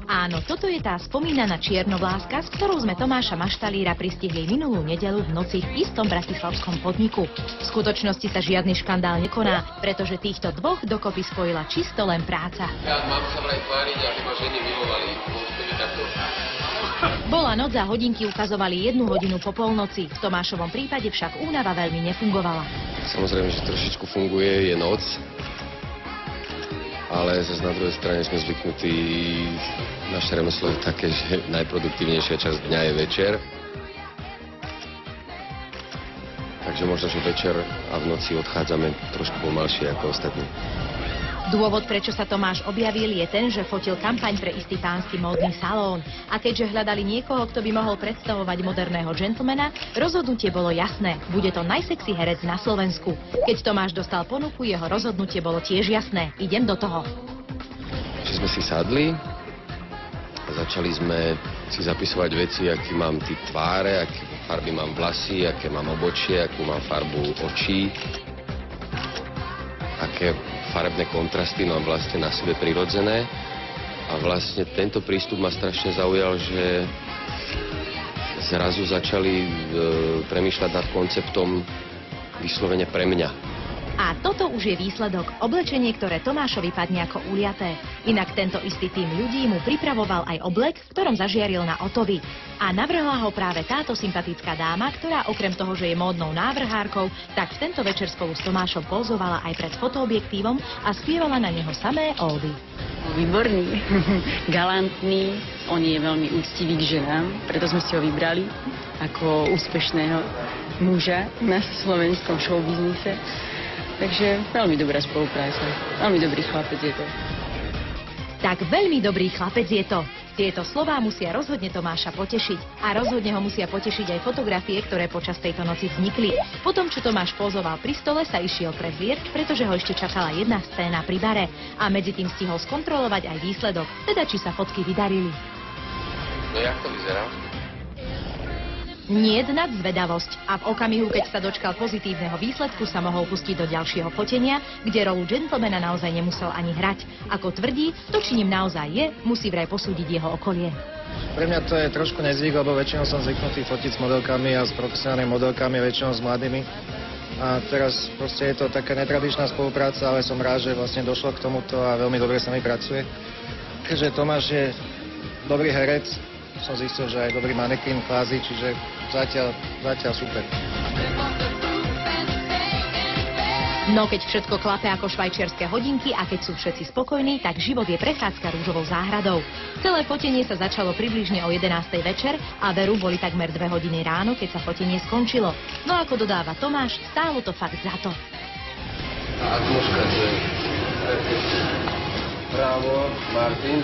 Áno, toto je tá spomínaná čiernovláska, s ktorou sme Tomáša Maštalíra pristihli minulú nedeľu v noci v istom bratislavskom podniku. V skutočnosti sa žiadny škandál nekoná, pretože týchto dvoch dokopy spojila čisto len práca. Ja mám sa vraj tváriť, aby ma ženy milovali. Bola noc a hodinky ukazovali 1 hodinu po polnoci. V Tomášovom prípade však únava veľmi nefungovala. Samozrejme, že trošičku funguje, je noc. Ale zase na druhej strane sme zvyknutí, naše remeslo je také, že najproduktívnejšia časť dňa je večer. Takže možno, že večer a v noci odchádzame trošku pomalšie ako ostatní. Dôvod, prečo sa Tomáš objavil, je ten, že fotil kampaň pre istý pánsky módny salón. A keďže hľadali niekoho, kto by mohol predstavovať moderného džentlmena, rozhodnutie bolo jasné. Bude to najsexy herec na Slovensku. Keď Tomáš dostal ponuku, jeho rozhodnutie bolo tiež jasné. Idem do toho. Že sme si sadli a začali sme si zapisovať veci, aký mám typ tváre, aké farby mám vlasy, aké mám obočie, akú mám farbu očí, aké farebné kontrasty mám vlastne na sebe prirodzené. A vlastne tento prístup ma strašne zaujal, že zrazu začali premýšľať nad konceptom vyslovene pre mňa. A toto už je výsledok, oblečenie, ktoré Tomášovi padne ako uliaté. Inak tento istý tým ľudí mu pripravoval aj oblek, v ktorom zažiaril na Otovi. A navrhla ho práve táto sympatická dáma, ktorá okrem toho, že je módnou návrhárkou, tak v tento večer spolu s Tomášom pozovala aj pred fotoobjektívom a spievala na neho samé ódy. Výborný, galantný, on je veľmi úctivý k ženám, preto sme si ho vybrali ako úspešného muža na slovenskom showbiznise. Takže veľmi dobrá spolupráca. Veľmi dobrý chlapec je to. Tak veľmi dobrý chlapec je to. Tieto slová musia rozhodne Tomáša potešiť. A rozhodne ho musia potešiť aj fotografie, ktoré počas tejto noci vznikli. Potom, čo Tomáš pozoval pri stole, sa išiel prezliecť, pretože ho ešte čakala jedna scéna pri bare. A medzi tým stihol skontrolovať aj výsledok, teda či sa fotky vydarili. No jak to vyzerá? Niet nad zvedavosť a v okamihu, keď sa dočkal pozitívneho výsledku, sa mohol pustiť do ďalšieho fotenia, kde rolu džentlmena naozaj nemusel ani hrať. Ako tvrdí, to či ním naozaj je, musí vraj posúdiť jeho okolie. Pre mňa to je trošku nezvyk, lebo väčšinou som zvyknutý fotiť s modelkami a s profesionálnymi modelkami, väčšinou s mladými. A teraz proste je to taká netradičná spolupráca, ale som rád, že vlastne došlo k tomuto a veľmi dobre sa mi pracuje. Keďže Tomáš je dobrý herec, som zistil, že aj dobrý manekín kvázi, čiže zatiaľ super. No keď všetko klape ako švajčiarske hodinky a keď sú všetci spokojní, tak život je prechádzka rúžovou záhradou. Celé fotenie sa začalo približne o 11:00 večer a veru boli takmer 2 hodiny ráno, keď sa fotenie skončilo. No ako dodáva Tomáš, stálo to fakt za to. A atmosféra, že bravo, Martin.